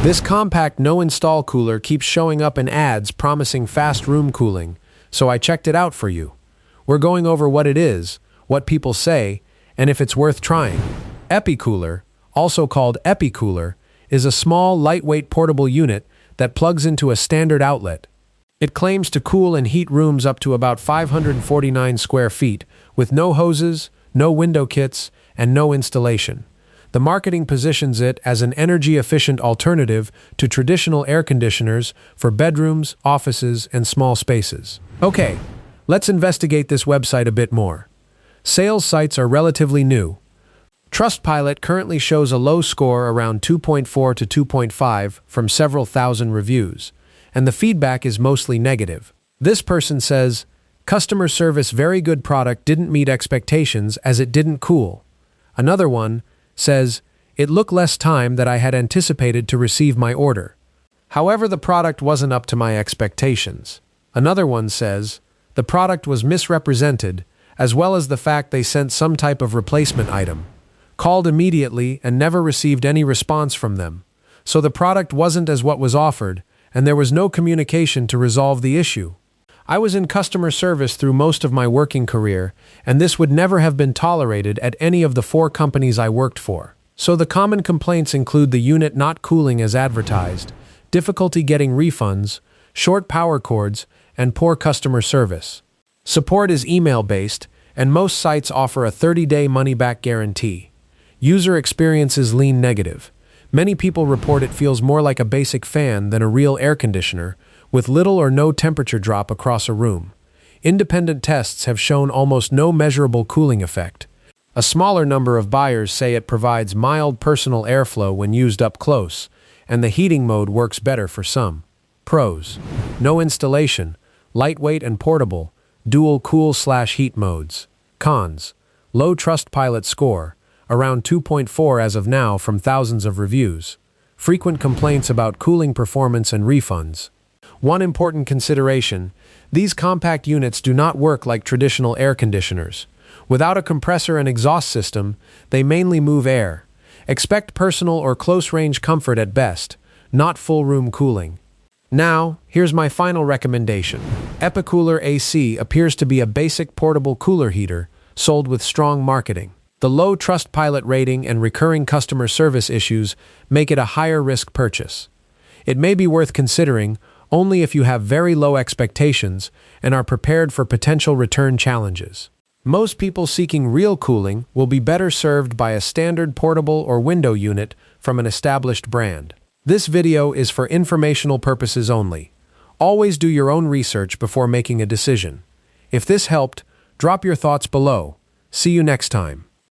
This compact no-install cooler keeps showing up in ads promising fast room cooling, so I checked it out for you. We're going over what it is, what people say, and if it's worth trying. Epicooler, also called Epicooler, is a small, lightweight portable unit that plugs into a standard outlet. It claims to cool and heat rooms up to about 549 square feet, with no hoses, no window kits, and no installation. The marketing positions it as an energy-efficient alternative to traditional air conditioners for bedrooms, offices, and small spaces. Okay, let's investigate this website a bit more. Sales sites are relatively new. Trustpilot currently shows a low score around 2.4 to 2.5 from several thousand reviews, and the feedback is mostly negative. This person says, "Customer service, very good product, didn't meet expectations as it didn't cool." Another one says, "It took less time than I had anticipated to receive my order. However, the product wasn't up to my expectations." Another one says, "The product was misrepresented, as well as the fact they sent some type of replacement item. Called immediately and never received any response from them. So the product wasn't as what was offered, and there was no communication to resolve the issue. I was in customer service through most of my working career, and this would never have been tolerated at any of the 4 companies I worked for. So the common complaints include the unit not cooling as advertised, difficulty getting refunds, short power cords, and poor customer service. Support is email-based, and most sites offer a 30-day money-back guarantee. User experiences lean negative. Many people report it feels more like a basic fan than a real air conditioner, with little or no temperature drop across a room. Independent tests have shown almost no measurable cooling effect. A smaller number of buyers say it provides mild personal airflow when used up close, and the heating mode works better for some. Pros: no installation, lightweight and portable, dual cool/heat modes. Cons: low Trustpilot score, around 2.4 as of now from thousands of reviews. Frequent complaints about cooling performance and refunds. One important consideration: these compact units do not work like traditional air conditioners. Without a compressor and exhaust system, they mainly move air. Expect personal or close-range comfort at best, not full-room cooling. Now, here's my final recommendation. Epicooler AC appears to be a basic portable cooler heater, sold with strong marketing. The low Trustpilot rating and recurring customer service issues make it a higher-risk purchase. It may be worth considering only if you have very low expectations and are prepared for potential return challenges. Most people seeking real cooling will be better served by a standard portable or window unit from an established brand. This video is for informational purposes only. Always do your own research before making a decision. If this helped, drop your thoughts below. See you next time.